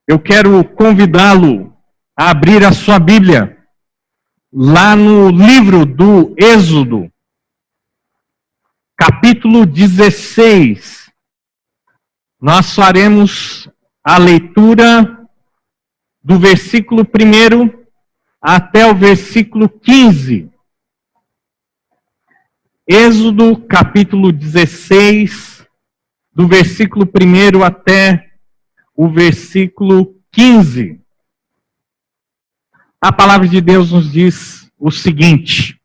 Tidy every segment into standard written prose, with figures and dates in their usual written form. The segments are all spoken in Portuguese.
Eu quero convidá-lo a abrir a sua Bíblia lá no livro do Êxodo, capítulo 16. Nós faremos a leitura do versículo 1 até o versículo 15. Êxodo, capítulo 16, do versículo 1 até o versículo 15. A palavra de Deus nos diz o seguinte: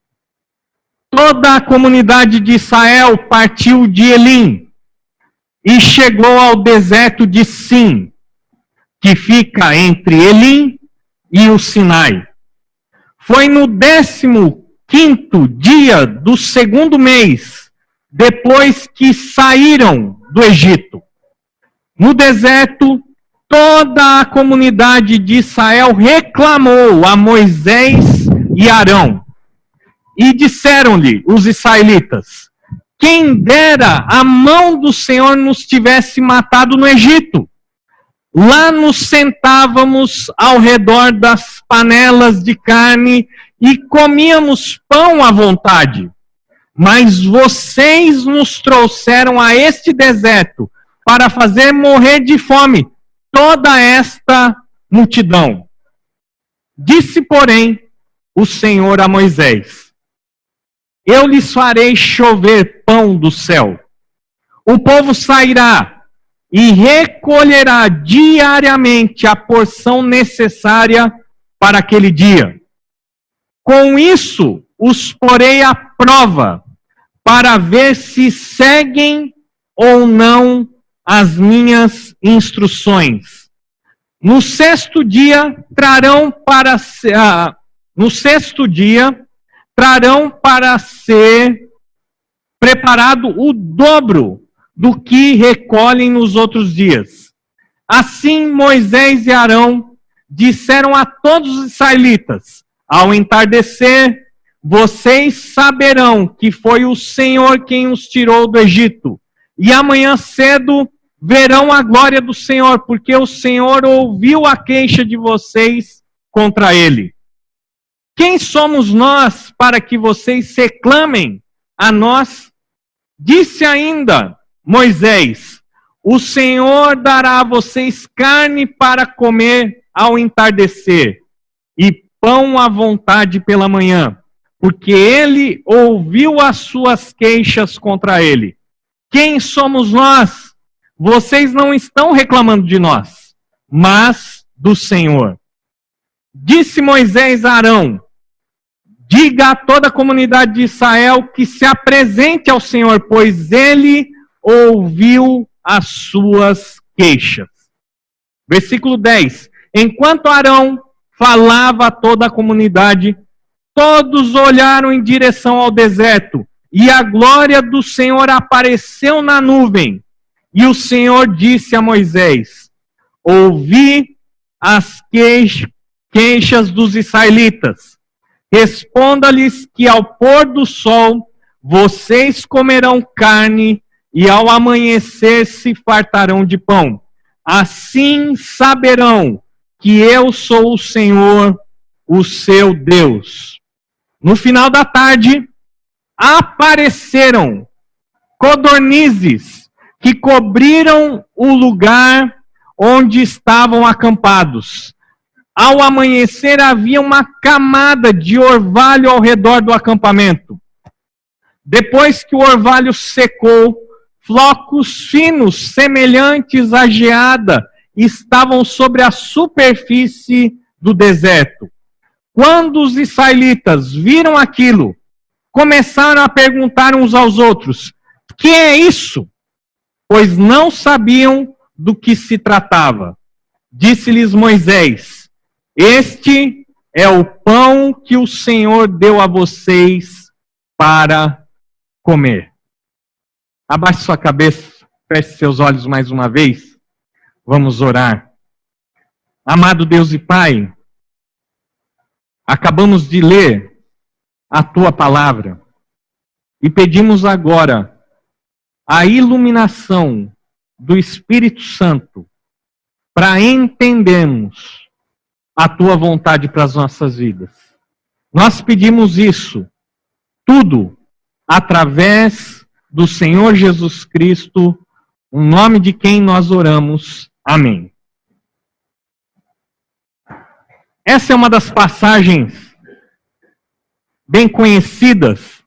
toda a comunidade de Israel partiu de Elim e chegou ao deserto de Sim, que fica entre Elim e o Sinai. Foi no 15º dia do segundo mês, depois que saíram do Egito. No deserto, toda a comunidade de Israel reclamou a Moisés e Arão. E disseram-lhe os israelitas: quem dera a mão do Senhor nos tivesse matado no Egito. Lá nos sentávamos ao redor das panelas de carne e comíamos pão à vontade. Mas vocês nos trouxeram a este deserto para fazer morrer de fome toda esta multidão. Disse, porém, o Senhor a Moisés: eu lhes farei chover pão do céu. O povo sairá e recolherá diariamente a porção necessária para aquele dia. Com isso, os porei à prova, para ver se seguem ou não as minhas instruções. No sexto dia trarão para ser preparado o dobro do que recolhem nos outros dias. Assim Moisés e Arão disseram a todos os israelitas: ao entardecer, vocês saberão que foi o Senhor quem os tirou do Egito. E amanhã cedo verão a glória do Senhor, porque o Senhor ouviu a queixa de vocês contra ele. Quem somos nós para que vocês reclamem a nós? Disse ainda Moisés: o Senhor dará a vocês carne para comer ao entardecer e pão à vontade pela manhã, porque ele ouviu as suas queixas contra ele. Quem somos nós? Vocês não estão reclamando de nós, mas do Senhor. Disse Moisés a Arão: diga a toda a comunidade de Israel que se apresente ao Senhor, pois ele ouviu as suas queixas. Versículo 10. Enquanto Arão falava a toda a comunidade, todos olharam em direção ao deserto, e a glória do Senhor apareceu na nuvem. E o Senhor disse a Moisés: ouvi as queixas dos israelitas. Responda-lhes que ao pôr do sol vocês comerão carne e ao amanhecer se fartarão de pão. Assim saberão que eu sou o Senhor, o seu Deus. No final da tarde, apareceram codornizes que cobriram o lugar onde estavam acampados. Ao amanhecer, havia uma camada de orvalho ao redor do acampamento. Depois que o orvalho secou, flocos finos, semelhantes à geada, estavam sobre a superfície do deserto. Quando os israelitas viram aquilo, começaram a perguntar uns aos outros: que é isso? Pois não sabiam do que se tratava. Disse-lhes Moisés: este é o pão que o Senhor deu a vocês para comer. Abaixe sua cabeça, feche seus olhos mais uma vez. Vamos orar. Amado Deus e Pai, acabamos de ler a Tua palavra e pedimos agora a iluminação do Espírito Santo para entendermos a tua vontade para as nossas vidas. Nós pedimos isso, tudo, através do Senhor Jesus Cristo, o nome de quem nós oramos. Amém. Essa é uma das passagens bem conhecidas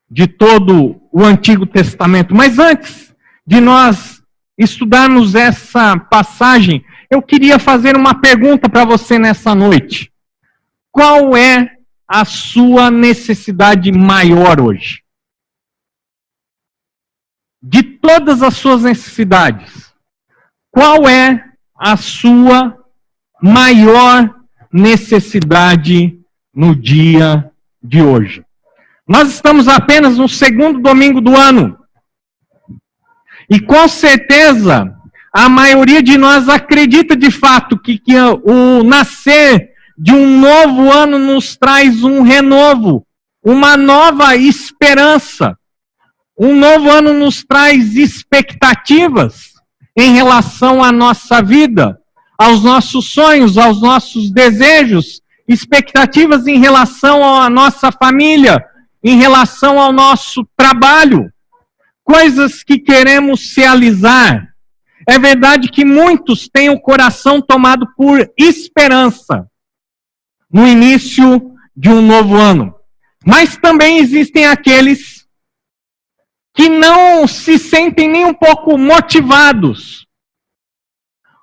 de todo o Antigo Testamento. Mas antes de nós estudarmos essa passagem, eu queria fazer uma pergunta para você nessa noite. Qual é a sua necessidade maior hoje? De todas as suas necessidades, qual é a sua maior necessidade no dia de hoje? Nós estamos apenas no segundo domingo do ano. E com certeza, a maioria de nós acredita de fato que o nascer de um novo ano nos traz um renovo, uma nova esperança. Um novo ano nos traz expectativas em relação à nossa vida, aos nossos sonhos, aos nossos desejos, expectativas em relação à nossa família, em relação ao nosso trabalho, coisas que queremos realizar. É verdade que muitos têm o coração tomado por esperança no início de um novo ano. Mas também existem aqueles que não se sentem nem um pouco motivados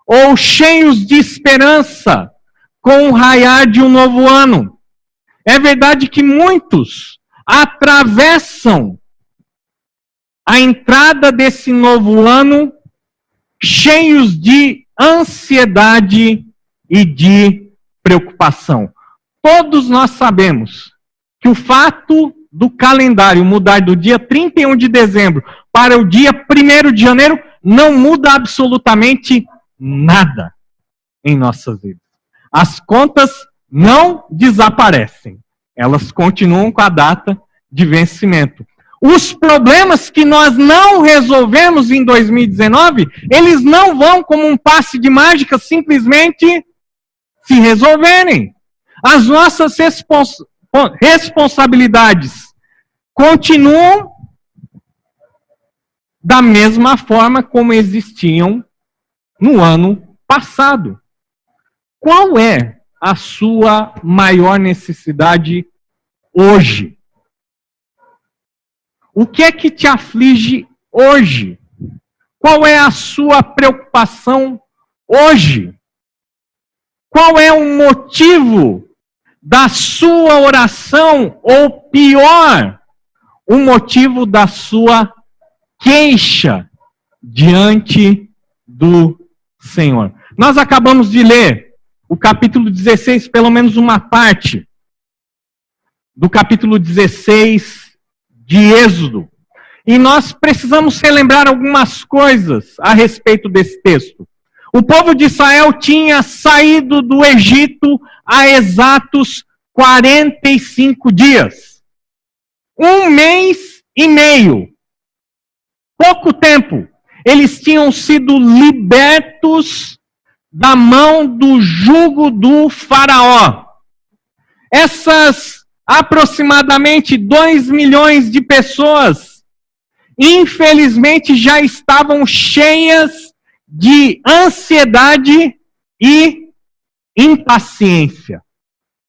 ou cheios de esperança com o raiar de um novo ano. É verdade que muitos atravessam a entrada desse novo ano cheios de ansiedade e de preocupação. Todos nós sabemos que o fato do calendário mudar do dia 31 de dezembro para o dia 1º de janeiro não muda absolutamente nada em nossas vidas. As contas não desaparecem. Elas continuam com a data de vencimento. Os problemas que nós não resolvemos em 2019, eles não vão como um passe de mágica simplesmente se resolverem. As nossas responsabilidades continuam da mesma forma como existiam no ano passado. Qual é a sua maior necessidade hoje? O que é que te aflige hoje? Qual é a sua preocupação hoje? Qual é o motivo da sua oração, ou pior, o motivo da sua queixa diante do Senhor? Nós acabamos de ler o capítulo 16, pelo menos uma parte do capítulo 16 de Êxodo. E nós precisamos relembrar algumas coisas a respeito desse texto. O povo de Israel tinha saído do Egito há exatos 45 dias. 1 mês e meio. Pouco tempo. Eles tinham sido libertos da mão do jugo do faraó. Essas aproximadamente 2 milhões de pessoas, infelizmente, já estavam cheias de ansiedade e impaciência.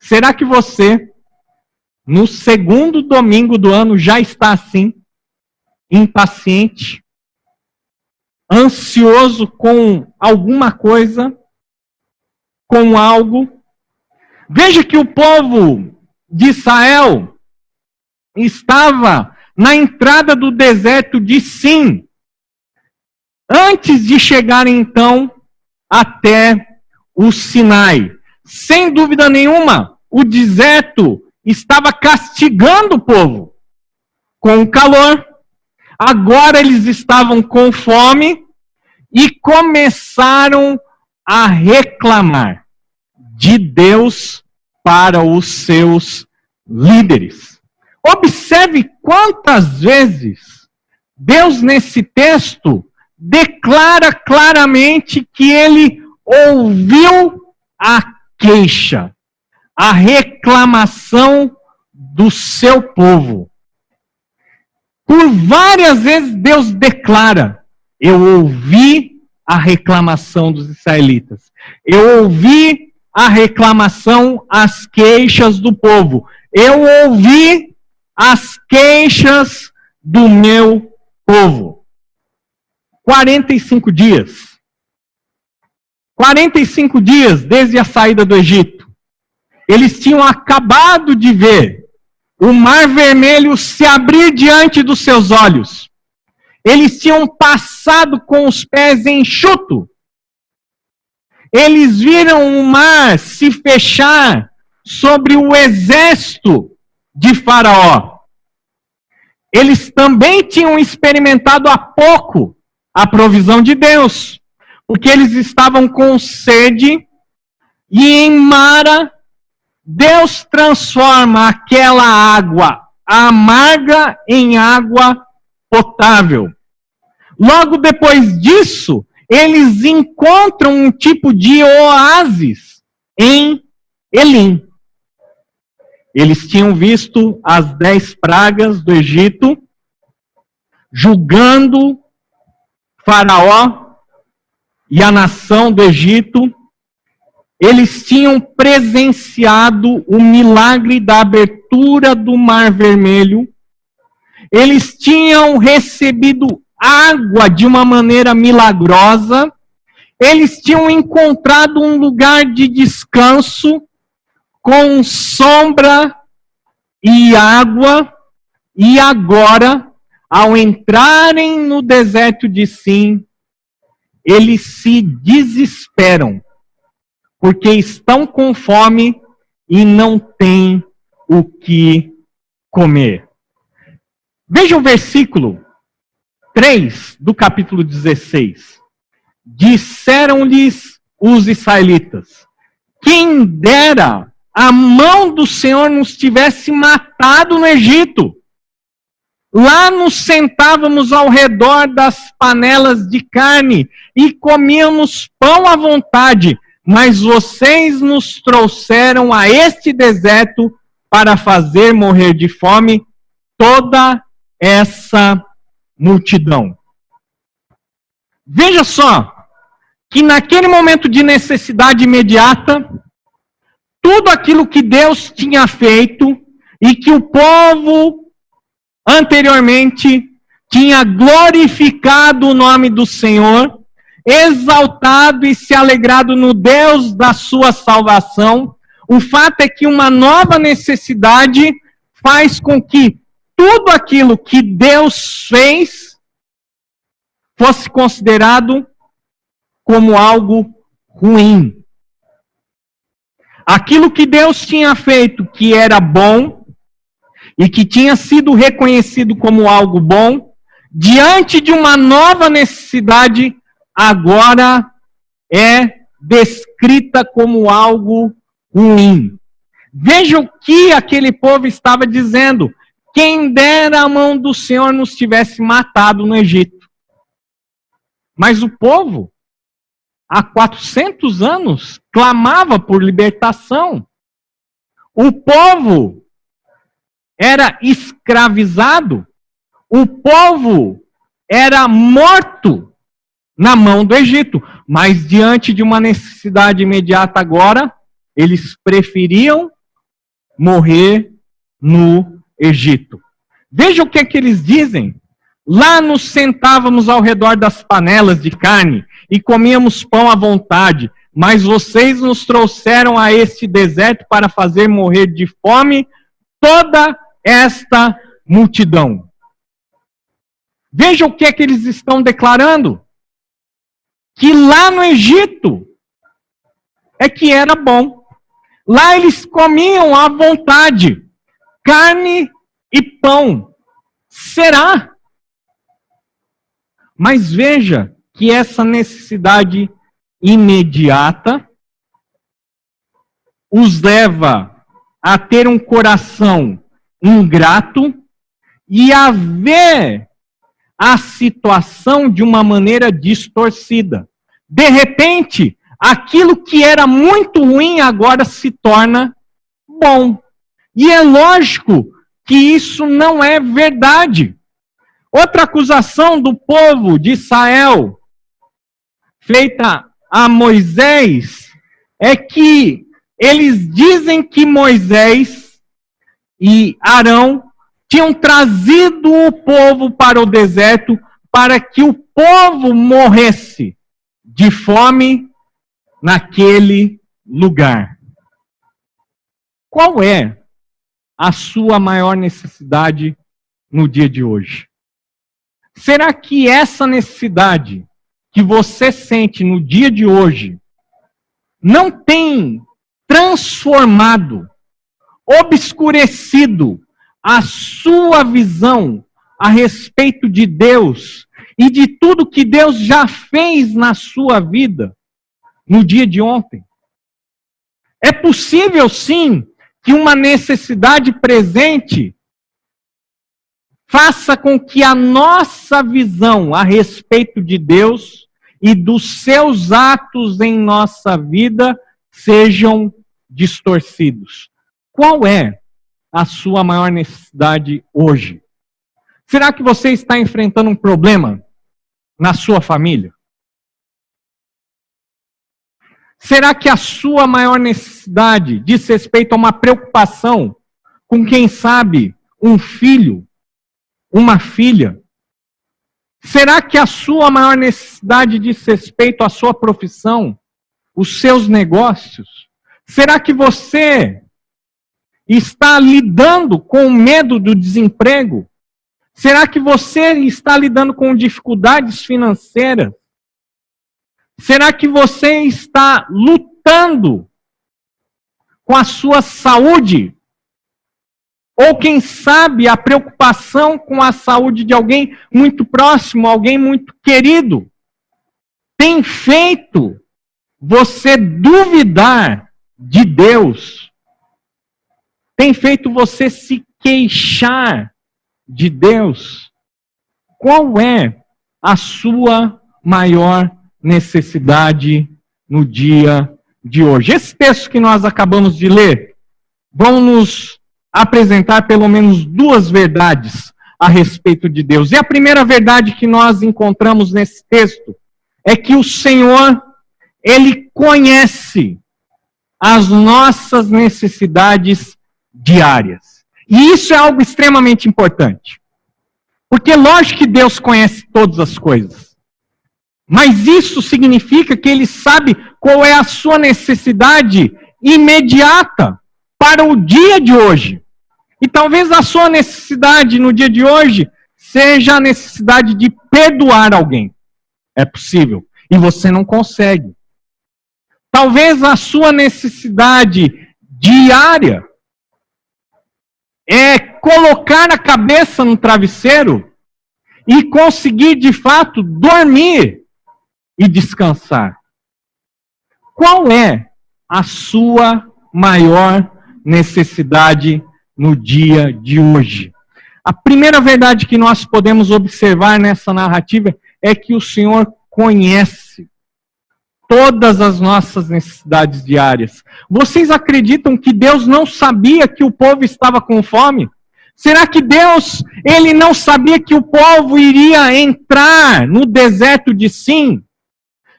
Será que você, no segundo domingo do ano, já está assim? Impaciente? Ansioso com alguma coisa? Com algo? Veja que o povo de Israel estava na entrada do deserto de Sim, antes de chegarem então até o Sinai. Sem dúvida nenhuma, o deserto estava castigando o povo com o calor. Agora eles estavam com fome e começaram a reclamar de Deus para os seus líderes. Observe quantas vezes Deus, nesse texto, declara claramente que ele ouviu a queixa, a reclamação do seu povo. Por várias vezes Deus declara: eu ouvi a reclamação dos israelitas. Eu ouvi a reclamação, as queixas do povo. Eu ouvi as queixas do meu povo. 45 dias. 45 dias desde a saída do Egito. Eles tinham acabado de ver o Mar Vermelho se abrir diante dos seus olhos. Eles tinham passado com os pés enxuto. Eles viram o mar se fechar sobre o exército de Faraó. Eles também tinham experimentado há pouco a provisão de Deus, porque eles estavam com sede e em Mara Deus transforma aquela água amarga em água potável. Logo depois disso, eles encontram um tipo de oásis em Elim. Eles tinham visto as 10 pragas do Egito, julgando Faraó e a nação do Egito. Eles tinham presenciado o milagre da abertura do Mar Vermelho. Eles tinham recebido água de uma maneira milagrosa. Eles tinham encontrado um lugar de descanso com sombra e água. E agora, ao entrarem no deserto de Sim, eles se desesperam, porque estão com fome e não têm o que comer. Veja o versículo 3 do capítulo 16. Disseram-lhes os israelitas: quem dera a mão do Senhor nos tivesse matado no Egito. Lá nos sentávamos ao redor das panelas de carne e comíamos pão à vontade. Mas vocês nos trouxeram a este deserto para fazer morrer de fome toda essa multidão. Veja só, que naquele momento de necessidade imediata, tudo aquilo que Deus tinha feito e que o povo anteriormente tinha glorificado o nome do Senhor, exaltado e se alegrado no Deus da sua salvação, o fato é que uma nova necessidade faz com que tudo aquilo que Deus fez fosse considerado como algo ruim. Aquilo que Deus tinha feito, que era bom, e que tinha sido reconhecido como algo bom, diante de uma nova necessidade, agora é descrita como algo ruim. Veja o que aquele povo estava dizendo: quem dera a mão do Senhor nos tivesse matado no Egito. Mas o povo, há 400 anos, clamava por libertação. O povo era escravizado. O povo era morto na mão do Egito. Mas diante de uma necessidade imediata agora, eles preferiam morrer no Egito. Veja o que é que eles dizem. Lá nos sentávamos ao redor das panelas de carne e comíamos pão à vontade, mas vocês nos trouxeram a este deserto para fazer morrer de fome toda esta multidão. Veja o que é que eles estão declarando. Que lá no Egito é que era bom. Lá eles comiam à vontade carne e pão. Será? Mas veja que essa necessidade imediata os leva a ter um coração ingrato e a ver a situação de uma maneira distorcida. De repente, aquilo que era muito ruim agora se torna bom. E é lógico que isso não é verdade. Outra acusação do povo de Israel, feita a Moisés, é que eles dizem que Moisés e Arão tinham trazido o povo para o deserto para que o povo morresse de fome naquele lugar. Qual é a sua maior necessidade no dia de hoje? Será que essa necessidade que você sente no dia de hoje não tem transformado, obscurecido a sua visão a respeito de Deus e de tudo que Deus já fez na sua vida no dia de ontem? É possível, sim, que uma necessidade presente faça com que a nossa visão a respeito de Deus e dos seus atos em nossa vida sejam distorcidos. Qual é a sua maior necessidade hoje? Será que você está enfrentando um problema na sua família? Será que a sua maior necessidade diz respeito a uma preocupação com, quem sabe, um filho, uma filha? Será que a sua maior necessidade diz respeito à sua profissão, os seus negócios? Será que você está lidando com o medo do desemprego? Será que você está lidando com dificuldades financeiras? Será que você está lutando com a sua saúde? Ou, quem sabe, a preocupação com a saúde de alguém muito próximo, alguém muito querido, tem feito você duvidar de Deus? Tem feito você se queixar de Deus? Qual é a sua maior necessidade no dia de hoje? Esse texto que nós acabamos de ler vão nos apresentar pelo menos duas verdades a respeito de Deus. E a primeira verdade que nós encontramos nesse texto é que o Senhor, Ele conhece as nossas necessidades diárias. E isso é algo extremamente importante. Porque lógico que Deus conhece todas as coisas. Mas isso significa que Ele sabe qual é a sua necessidade imediata para o dia de hoje. E talvez a sua necessidade no dia de hoje seja a necessidade de perdoar alguém. É possível. E você não consegue. Talvez a sua necessidade diária é colocar a cabeça no travesseiro e conseguir, de fato, dormir e descansar. Qual é a sua maior necessidade no dia de hoje? A primeira verdade que nós podemos observar nessa narrativa é que o Senhor conhece todas as nossas necessidades diárias. Vocês acreditam que Deus não sabia que o povo estava com fome? Será que Deus, Ele não sabia que o povo iria entrar no deserto de Sim?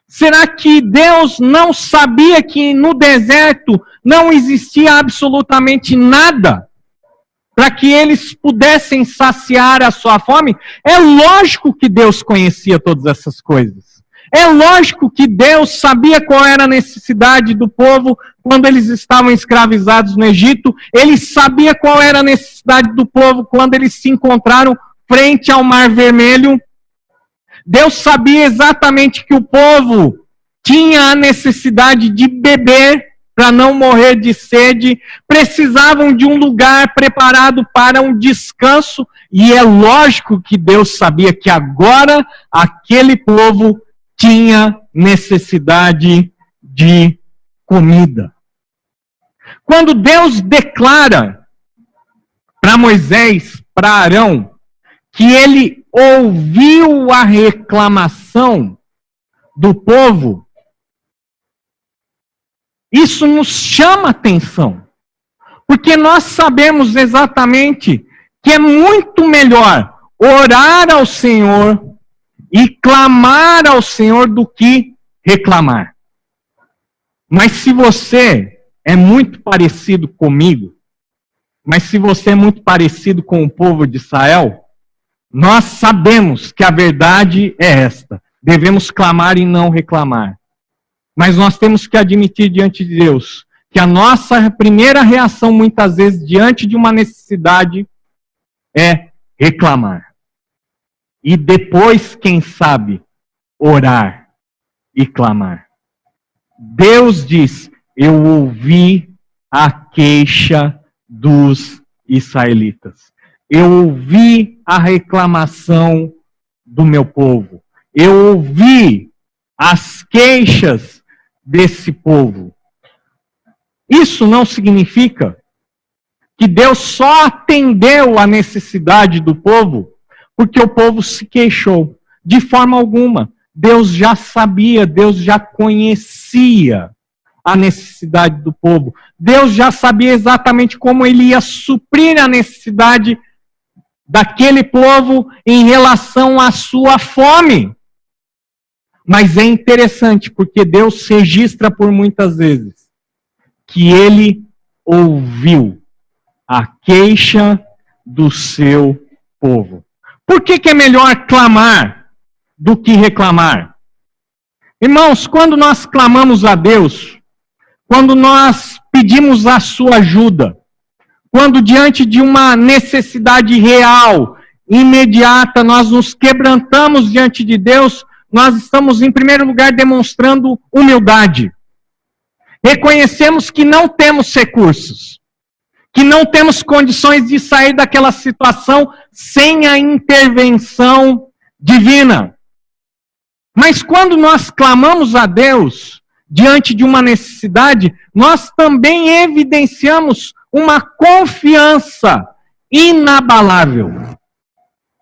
Será que Deus não sabia que no deserto não existia absolutamente nada para que eles pudessem saciar a sua fome? É lógico que Deus conhecia todas essas coisas. É lógico que Deus sabia qual era a necessidade do povo quando eles estavam escravizados no Egito. Ele sabia qual era a necessidade do povo quando eles se encontraram frente ao Mar Vermelho. Deus sabia exatamente que o povo tinha a necessidade de beber para não morrer de sede, precisavam de um lugar preparado para um descanso, e é lógico que Deus sabia que agora aquele povo tinha necessidade de comida. Quando Deus declara para Moisés, para Arão, que ele ouviu a reclamação do povo, isso nos chama atenção. Porque nós sabemos exatamente que é muito melhor orar ao Senhor e clamar ao Senhor do que reclamar. Mas se você é muito parecido comigo, mas se você é muito parecido com o povo de Israel, nós sabemos que a verdade é esta. Devemos clamar e não reclamar. Mas nós temos que admitir diante de Deus que a nossa primeira reação, muitas vezes, diante de uma necessidade, é reclamar. E depois, quem sabe, orar e clamar. Deus diz, eu ouvi a queixa dos israelitas. Eu ouvi a reclamação do meu povo. Eu ouvi as queixas desse povo. Isso não significa que Deus só atendeu a necessidade do povo porque o povo se queixou. De forma alguma. Deus já sabia, Deus já conhecia a necessidade do povo. Deus já sabia exatamente como ele ia suprir a necessidade daquele povo em relação à sua fome. Mas é interessante, porque Deus registra por muitas vezes que ele ouviu a queixa do seu povo. Por que é melhor clamar do que reclamar? Irmãos, quando nós clamamos a Deus, quando nós pedimos a sua ajuda, quando diante de uma necessidade real, imediata, nós nos quebrantamos diante de Deus, nós estamos, em primeiro lugar, demonstrando humildade. Reconhecemos que não temos recursos, que não temos condições de sair daquela situação sem a intervenção divina. Mas quando nós clamamos a Deus diante de uma necessidade, nós também evidenciamos uma confiança inabalável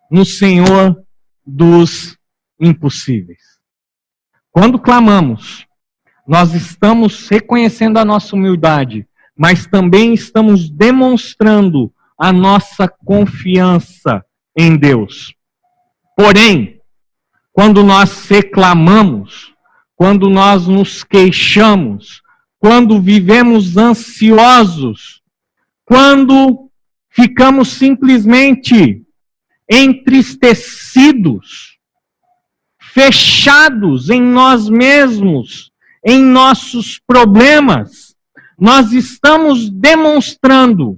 no Senhor dos impossíveis. Quando clamamos, nós estamos reconhecendo a nossa humildade, mas também estamos demonstrando a nossa confiança em Deus. Porém, quando nós reclamamos, quando nós nos queixamos, quando vivemos ansiosos, quando ficamos simplesmente entristecidos, fechados em nós mesmos, em nossos problemas, nós estamos demonstrando,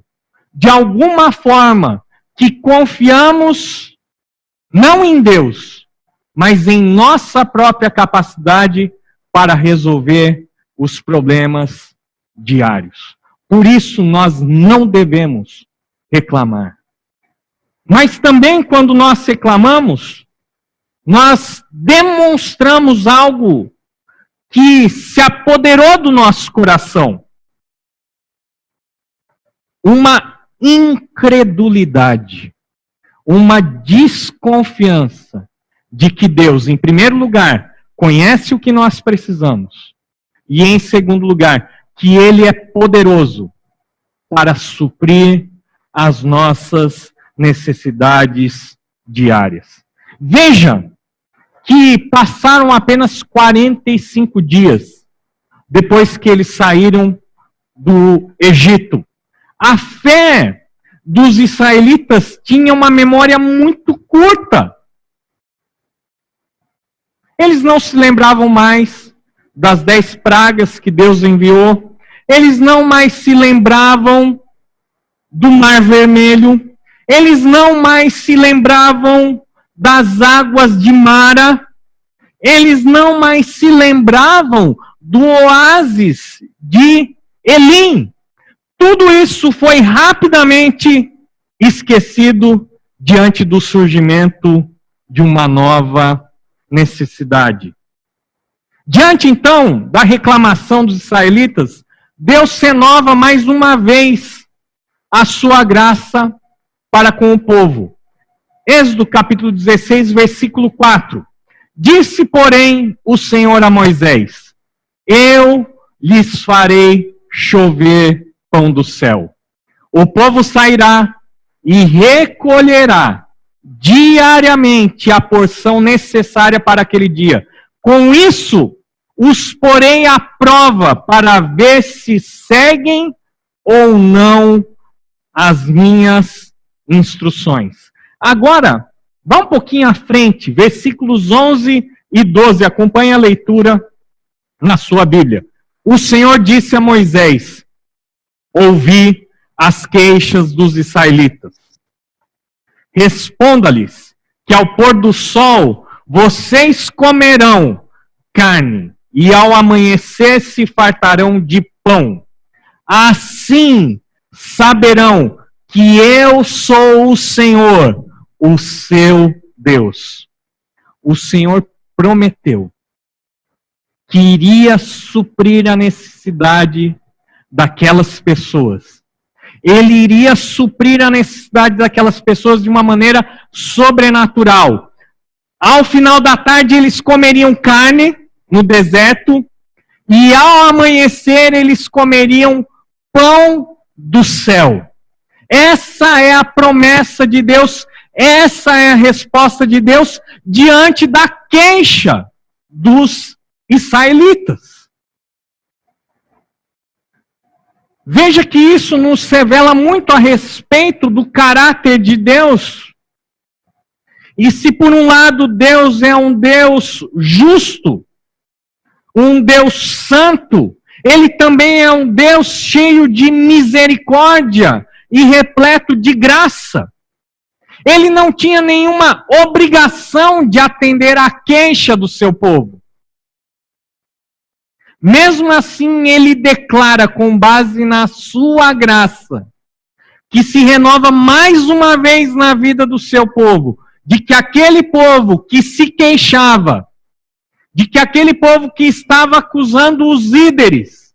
de alguma forma, que confiamos não em Deus, mas em nossa própria capacidade para resolver os problemas diários. Por isso, nós não devemos reclamar. Mas também, quando nós reclamamos, nós demonstramos algo que se apoderou do nosso coração. Uma incredulidade, uma desconfiança de que Deus, em primeiro lugar, conhece o que nós precisamos. E, em segundo lugar, que Ele é poderoso para suprir as nossas necessidades diárias. Veja que passaram apenas 45 dias depois que eles saíram do Egito. A fé dos israelitas tinha uma memória muito curta. Eles não se lembravam mais das 10 pragas que Deus enviou. Eles não mais se lembravam do Mar Vermelho. Eles não mais se lembravam das águas de Mara. Eles não mais se lembravam do oásis de Elim. Tudo isso foi rapidamente esquecido diante do surgimento de uma nova necessidade. Diante, então, da reclamação dos israelitas, Deus renova mais uma vez a sua graça para com o povo. Êxodo capítulo 16, versículo 4. Disse, porém, o Senhor a Moisés: eu lhes farei chover pão do céu. O povo sairá e recolherá diariamente a porção necessária para aquele dia. Com isso, os porei à prova para ver se seguem ou não as minhas instruções. Agora, vá um pouquinho à frente, versículos 11 e 12, acompanhe a leitura na sua Bíblia. O Senhor disse a Moisés: ouvi as queixas dos israelitas. Responda-lhes que ao pôr do sol vocês comerão carne e ao amanhecer se fartarão de pão. Assim saberão que eu sou o Senhor, o seu Deus. O Senhor prometeu que iria suprir a necessidade daquelas pessoas. Ele iria suprir a necessidade daquelas pessoas de uma maneira sobrenatural. Ao final da tarde eles comeriam carne no deserto e ao amanhecer eles comeriam pão do céu. Essa é a promessa de Deus, essa é a resposta de Deus diante da queixa dos israelitas. Veja que isso nos revela muito a respeito do caráter de Deus. E se por um lado Deus é um Deus justo, um Deus santo, Ele também é um Deus cheio de misericórdia e repleto de graça. Ele não tinha nenhuma obrigação de atender à queixa do seu povo. Mesmo assim, ele declara, com base na sua graça, que se renova mais uma vez na vida do seu povo, de que aquele povo que se queixava, de que aquele povo que estava acusando os líderes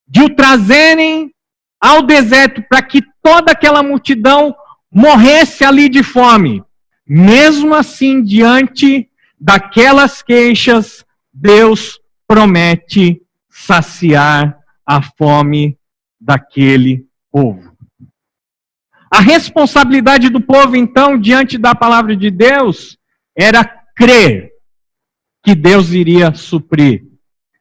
de o trazerem ao deserto para que toda aquela multidão morresse ali de fome. Mesmo assim, diante daquelas queixas, Deus promete saciar a fome daquele povo. A responsabilidade do povo, então, diante da palavra de Deus, era crer que Deus iria suprir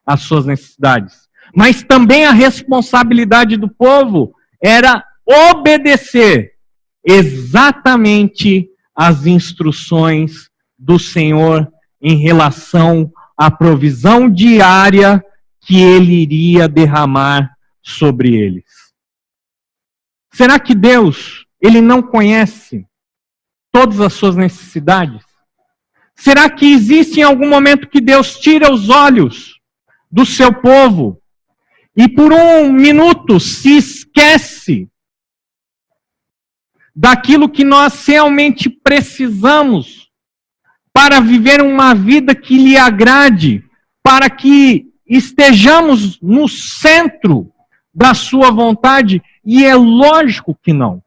as suas necessidades. Mas também a responsabilidade do povo era obedecer exatamente as instruções do Senhor em relação à provisão diária que Ele iria derramar sobre eles. Será que Deus, Ele não conhece todas as suas necessidades? Será que existe em algum momento que Deus tira os olhos do seu povo e por um minuto se esquece daquilo que nós realmente precisamos para viver uma vida que lhe agrade, para que estejamos no centro da sua vontade? E é lógico que não.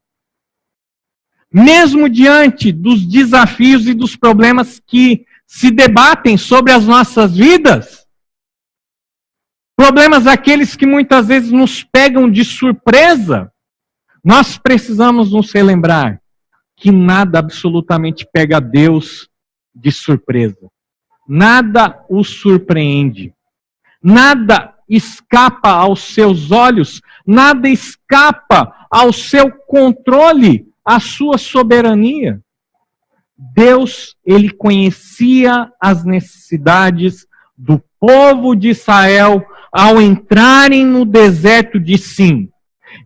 Mesmo diante dos desafios e dos problemas que se debatem sobre as nossas vidas, problemas aqueles que muitas vezes nos pegam de surpresa, nós precisamos nos relembrar que nada absolutamente pega Deus de surpresa. Nada o surpreende. Nada escapa aos seus olhos, nada escapa ao seu controle, à sua soberania. Deus, Ele conhecia as necessidades do povo de Israel ao entrarem no deserto de Sim.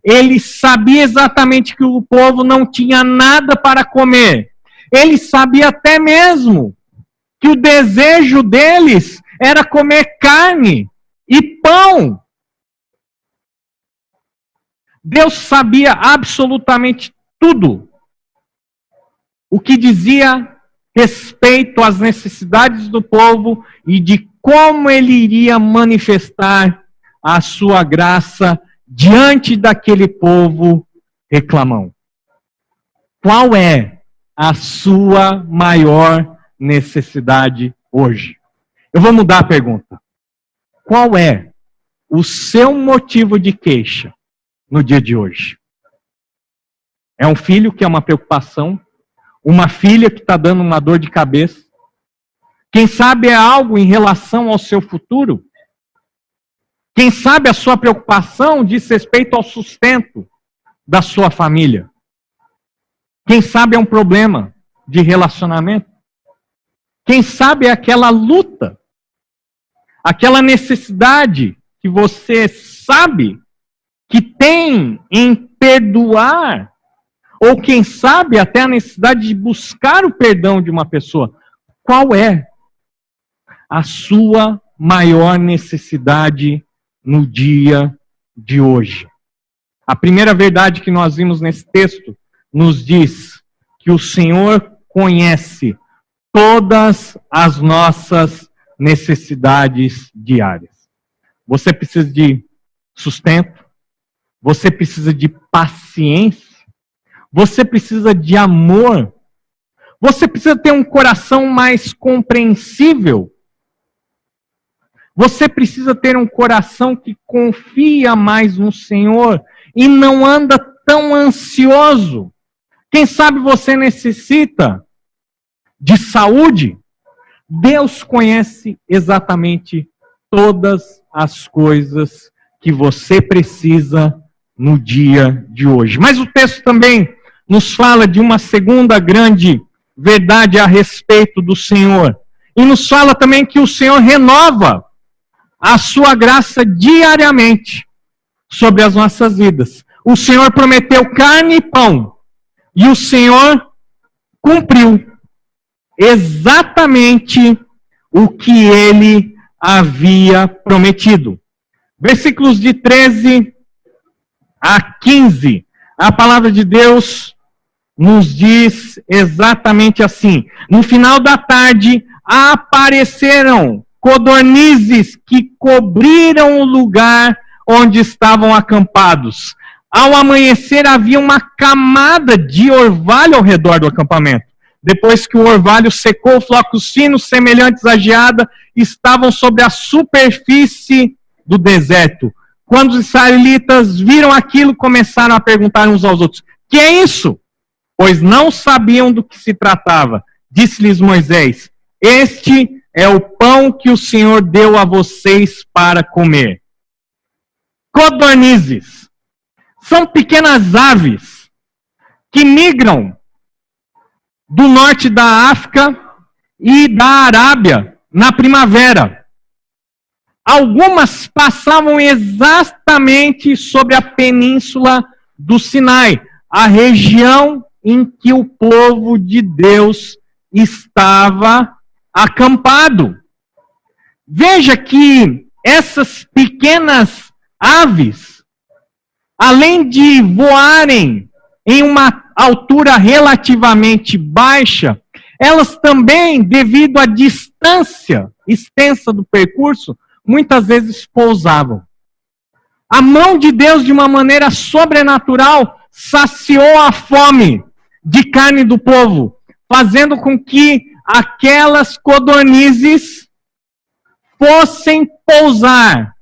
Ele sabia exatamente que o povo não tinha nada para comer. Ele sabia até mesmo que o desejo deles era comer carne e pão. Deus sabia absolutamente tudo o que dizia respeito às necessidades do povo e de como Ele iria manifestar a sua graça diante daquele povo reclamão. Qual é a sua maior necessidade hoje? Eu vou mudar a pergunta. Qual é o seu motivo de queixa no dia de hoje? É um filho que é uma preocupação? Uma filha que está dando uma dor de cabeça? Quem sabe é algo em relação ao seu futuro? Quem sabe a sua preocupação diz respeito ao sustento da sua família? Quem sabe é um problema de relacionamento? Quem sabe é aquela luta, aquela necessidade que você sabe que tem em perdoar, ou quem sabe até a necessidade de buscar o perdão de uma pessoa. Qual é a sua maior necessidade no dia de hoje? A primeira verdade que nós vimos nesse texto nos diz que o Senhor conhece todas as nossas necessidades diárias. Você precisa de sustento, você precisa de paciência, você precisa de amor, você precisa ter um coração mais compreensível, você precisa ter um coração que confia mais no Senhor e não anda tão ansioso. Quem sabe você necessita de saúde? Deus conhece exatamente todas as coisas que você precisa no dia de hoje. Mas o texto também nos fala de uma segunda grande verdade a respeito do Senhor. E nos fala também que o Senhor renova a sua graça diariamente sobre as nossas vidas. O Senhor prometeu carne e pão, e o Senhor cumpriu exatamente o que ele havia prometido. Versículos de 13 a 15, a palavra de Deus nos diz exatamente assim: no final da tarde apareceram codornizes que cobriram o lugar onde estavam acampados. Ao amanhecer havia uma camada de orvalho ao redor do acampamento. Depois que o orvalho secou, flocos finos semelhantes à geada estavam sobre a superfície do deserto. Quando os israelitas viram aquilo, começaram a perguntar uns aos outros: que é isso? Pois não sabiam do que se tratava. Disse-lhes Moisés: este é o pão que o Senhor deu a vocês para comer. Codornizes são pequenas aves que migram do norte da África e da Arábia na primavera. Algumas passavam exatamente sobre a península do Sinai, a região em que o povo de Deus estava acampado. Veja que essas pequenas aves, além de voarem em uma altura relativamente baixa, elas também, devido à distância extensa do percurso, muitas vezes pousavam. A mão de Deus, de uma maneira sobrenatural, saciou a fome de carne do povo, fazendo com que aquelas codornizes fossem pousar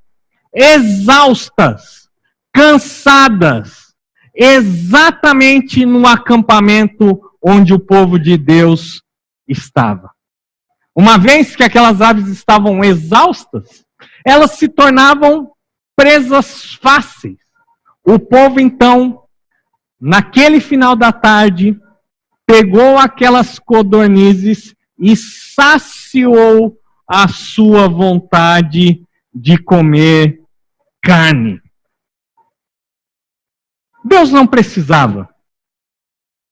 exaustas, cansadas, exatamente no acampamento onde o povo de Deus estava. Uma vez que aquelas aves estavam exaustas, elas se tornavam presas fáceis. O povo, então, naquele final da tarde, pegou aquelas codornizes e saciou a sua vontade de comer carne. Deus não precisava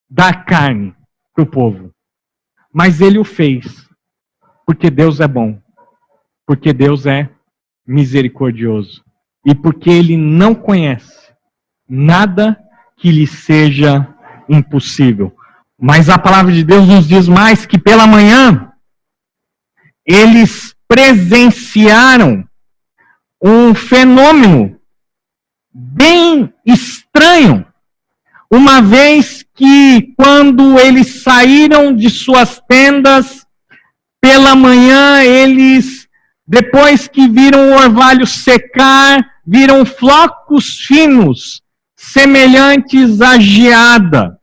dar carne para o povo, mas ele o fez, porque Deus é bom, porque Deus é misericordioso e porque ele não conhece nada que lhe seja impossível. Mas a palavra de Deus nos diz mais que pela manhã eles presenciaram um fenômeno bem estranho, uma vez que quando eles saíram de suas tendas, pela manhã eles, depois que viram o orvalho secar, viram flocos finos, semelhantes à geada.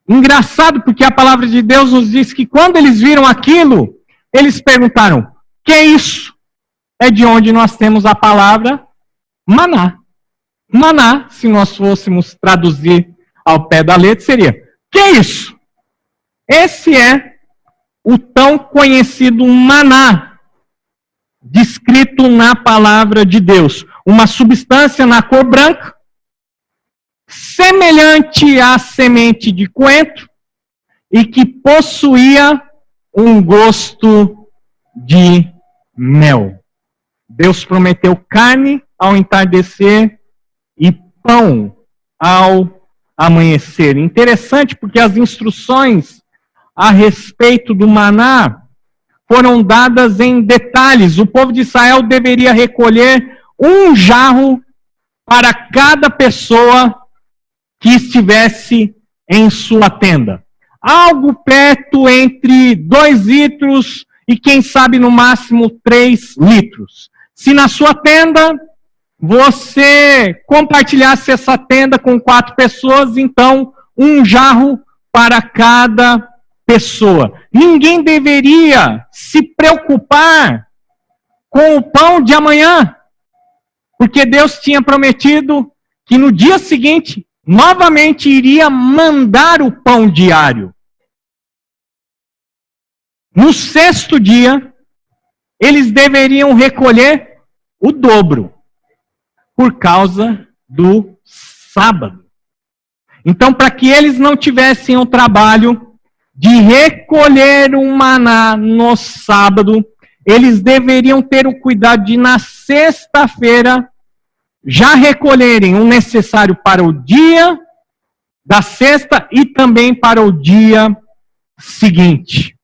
Engraçado, porque a palavra de Deus nos diz que quando eles viram aquilo, eles perguntaram: que é isso? É de onde nós temos a palavra maná. Maná, se nós fôssemos traduzir ao pé da letra, seria: que é isso? Esse é o tão conhecido maná, descrito na palavra de Deus. Uma substância na cor branca, semelhante à semente de coentro, e que possuía um gosto de mel. Deus prometeu carne ao entardecer e pão ao amanhecer. Interessante, porque as instruções a respeito do maná foram dadas em detalhes. O povo de Israel deveria recolher um jarro para cada pessoa que estivesse em sua tenda. Algo perto entre 2 litros e, quem sabe, no máximo 3 litros. Se na sua tenda você compartilhasse essa tenda com 4 pessoas, então um jarro para cada pessoa. Ninguém deveria se preocupar com o pão de amanhã, porque Deus tinha prometido que no dia seguinte, novamente iria mandar o pão diário. No 6º dia, eles deveriam recolher o dobro, por causa do sábado. Então, para que eles não tivessem o trabalho de recolher o maná no sábado, eles deveriam ter o cuidado de, na sexta-feira, já recolherem o necessário para o dia da sexta e também para o dia seguinte.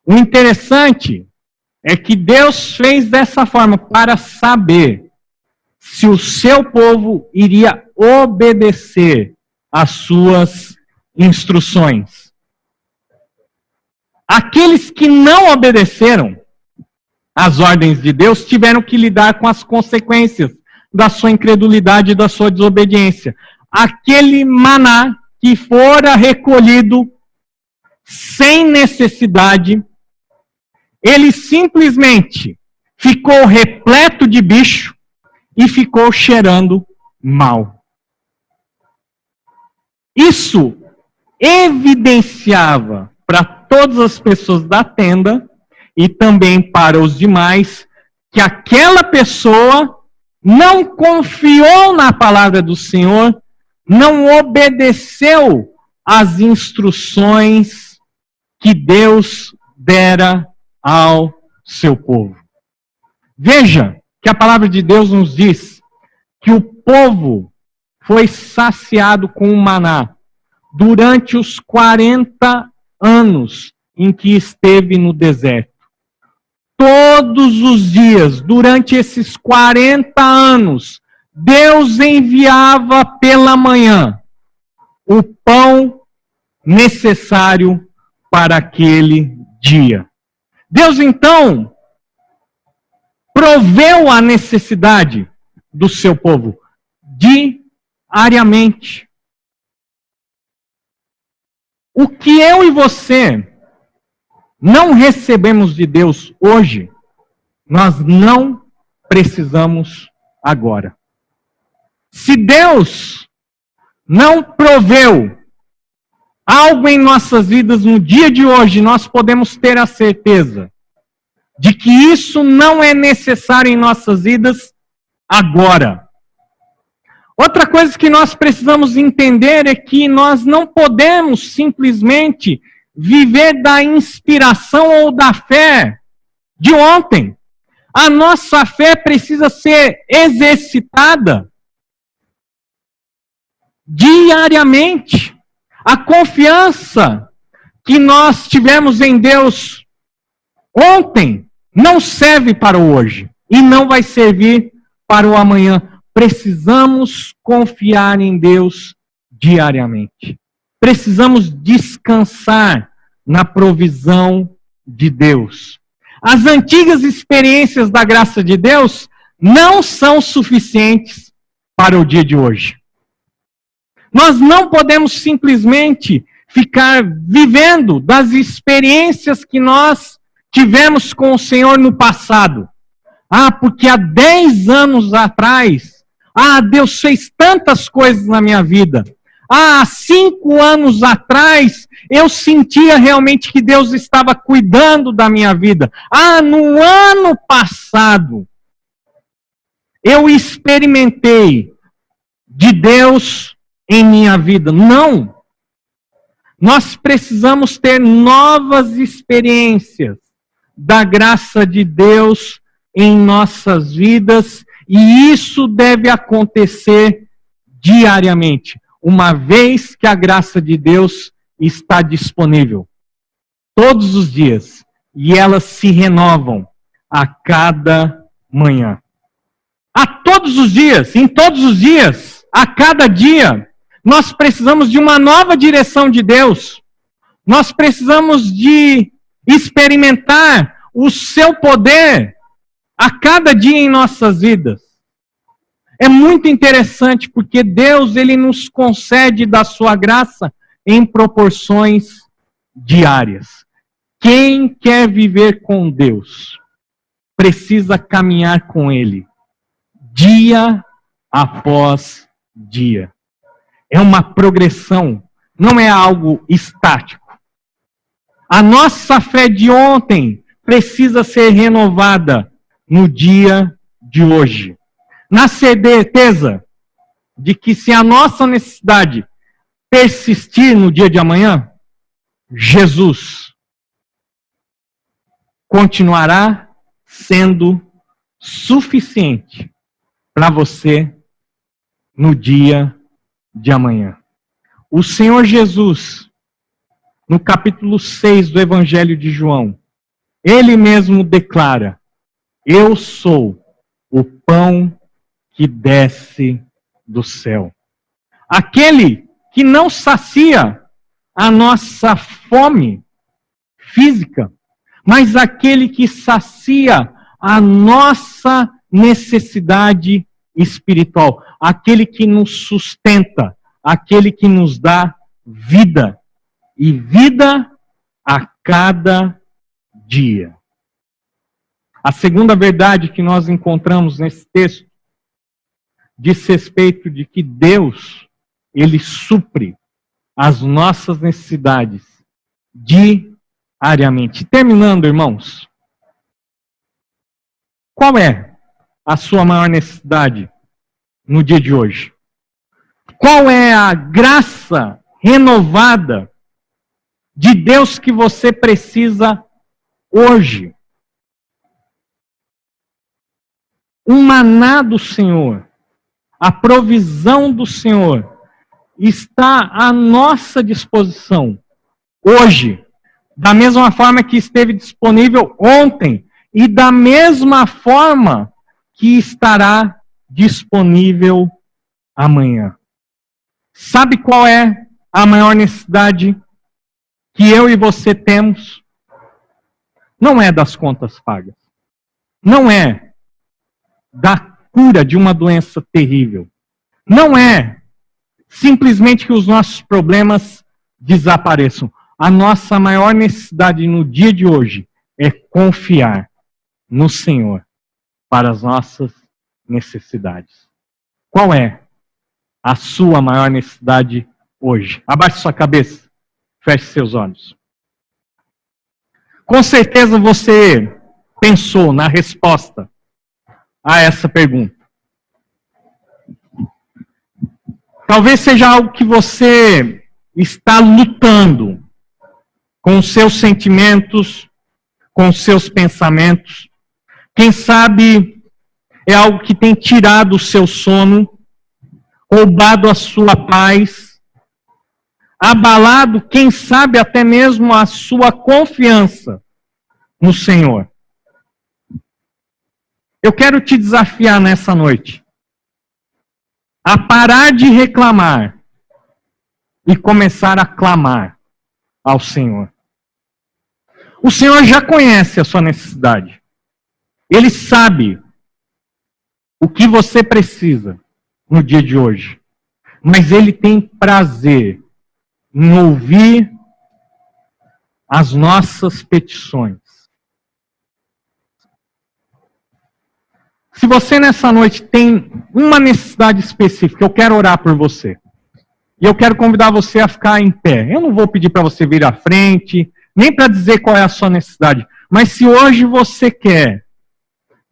O interessante é que Deus fez dessa forma para saber se o seu povo iria obedecer às suas instruções. Aqueles que não obedeceram às ordens de Deus tiveram que lidar com as consequências da sua incredulidade e da sua desobediência. Aquele maná que fora recolhido sem necessidade, ele simplesmente ficou repleto de bicho e ficou cheirando mal. Isso evidenciava para todas as pessoas da tenda e também para os demais que aquela pessoa não confiou na palavra do Senhor, não obedeceu às instruções que Deus dera ao seu povo. Veja que a palavra de Deus nos diz que o povo foi saciado com o maná durante os 40 anos em que esteve no deserto. Todos os dias, durante esses 40 anos, Deus enviava pela manhã o pão necessário para aquele dia. Deus, então, proveu a necessidade do seu povo diariamente. O que eu e você não recebemos de Deus hoje, nós não precisamos agora. Se Deus não proveu algo em nossas vidas no dia de hoje, nós podemos ter a certeza de que isso não é necessário em nossas vidas agora. Outra coisa que nós precisamos entender é que nós não podemos simplesmente viver da inspiração ou da fé de ontem. A nossa fé precisa ser exercitada diariamente. A confiança que nós tivemos em Deus ontem não serve para o hoje e não vai servir para o amanhã. Precisamos confiar em Deus diariamente. Precisamos descansar na provisão de Deus. As antigas experiências da graça de Deus não são suficientes para o dia de hoje. Nós não podemos simplesmente ficar vivendo das experiências que nós tivemos com o Senhor no passado. Porque há 10 anos atrás, Deus fez tantas coisas na minha vida. Há 5 anos atrás, eu sentia realmente que Deus estava cuidando da minha vida. No ano passado, eu experimentei de Deus em minha vida. Não! Nós precisamos ter novas experiências da graça de Deus em nossas vidas, e isso deve acontecer diariamente, uma vez que a graça de Deus está disponível todos os dias, e elas se renovam a cada manhã. Todos os dias, em todos os dias, a cada dia, nós precisamos de uma nova direção de Deus. Nós precisamos de experimentar o seu poder a cada dia em nossas vidas. É muito interessante porque Deus, ele nos concede da sua graça em proporções diárias. Quem quer viver com Deus precisa caminhar com Ele dia após dia. É uma progressão, não é algo estático. A nossa fé de ontem precisa ser renovada no dia de hoje. Na certeza de que se a nossa necessidade persistir no dia de amanhã, Jesus continuará sendo suficiente para você no dia de amanhã. O Senhor Jesus, no capítulo 6 do Evangelho de João, Ele mesmo declara: eu sou o pão que desce do céu. Aquele que não sacia a nossa fome física, mas aquele que sacia a nossa necessidade espiritual, aquele que nos sustenta, aquele que nos dá vida, e vida a cada dia. A segunda verdade que nós encontramos nesse texto diz respeito de que Deus, Ele supre as nossas necessidades diariamente. Terminando, irmãos, qual é a sua maior necessidade no dia de hoje? Qual é a graça renovada de Deus que você precisa hoje? O maná do Senhor, a provisão do Senhor está à nossa disposição hoje, da mesma forma que esteve disponível ontem e da mesma forma que estará disponível amanhã. Sabe qual é a maior necessidade que eu e você temos? Não é das contas pagas. Não é da cura de uma doença terrível. Não é simplesmente que os nossos problemas desapareçam. A nossa maior necessidade no dia de hoje é confiar no Senhor para as nossas necessidades. Qual é a sua maior necessidade hoje? Abaixe sua cabeça, feche seus olhos. Com certeza você pensou na resposta a essa pergunta. Talvez seja algo que você está lutando com os seus sentimentos, com os seus pensamentos. Quem sabe é algo que tem tirado o seu sono, roubado a sua paz, abalado, quem sabe até mesmo a sua confiança no Senhor. Eu quero te desafiar nessa noite a parar de reclamar e começar a clamar ao Senhor. O Senhor já conhece a sua necessidade. Ele sabe o que você precisa no dia de hoje. Mas Ele tem prazer em ouvir as nossas petições. Se você nessa noite tem uma necessidade específica, eu quero orar por você. E eu quero convidar você a ficar em pé. Eu não vou pedir para você vir à frente, nem para dizer qual é a sua necessidade. Mas se hoje você quer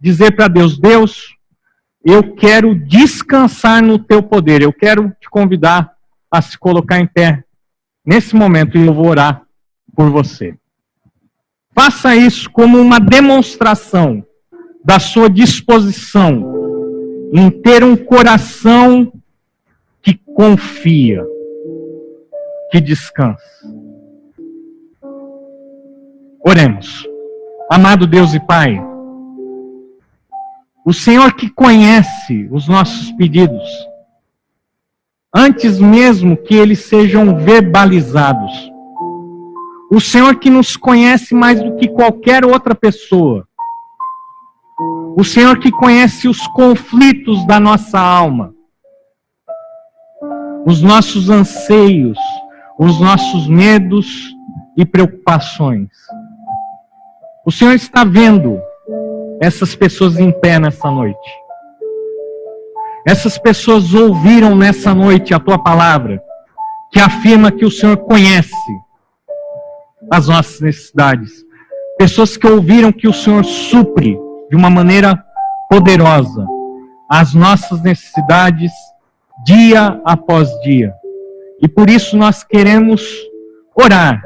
dizer para Deus, Deus, eu quero descansar no teu poder. Eu quero te convidar a se colocar em pé nesse momento e eu vou orar por você. Faça isso como uma demonstração da sua disposição em ter um coração que confia, que descansa. Oremos. Amado Deus e Pai, o Senhor que conhece os nossos pedidos, antes mesmo que eles sejam verbalizados. O Senhor que nos conhece mais do que qualquer outra pessoa. O Senhor que conhece os conflitos da nossa alma, os nossos anseios, os nossos medos e preocupações. O Senhor está vendo essas pessoas em pé nessa noite. Essas pessoas ouviram nessa noite a tua palavra, que afirma que o Senhor conhece as nossas necessidades. Pessoas que ouviram que o Senhor supre de uma maneira poderosa as nossas necessidades dia após dia. E por isso nós queremos orar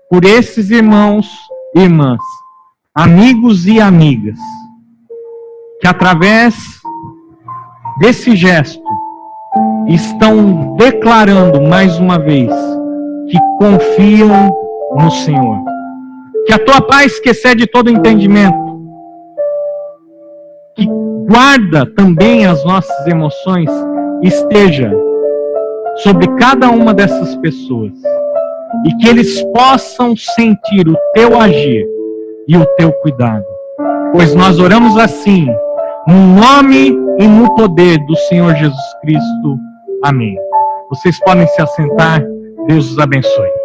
por esses irmãos e irmãs, amigos e amigas, que através desse gesto estão declarando mais uma vez que confiam no Senhor. Que a tua paz, que excede todo entendimento, que guarda também as nossas emoções, esteja sobre cada uma dessas pessoas. E que eles possam sentir o teu agir e o teu cuidado. Pois nós oramos assim, no nome e no poder do Senhor Jesus Cristo. Amém. Vocês podem se assentar. Deus os abençoe.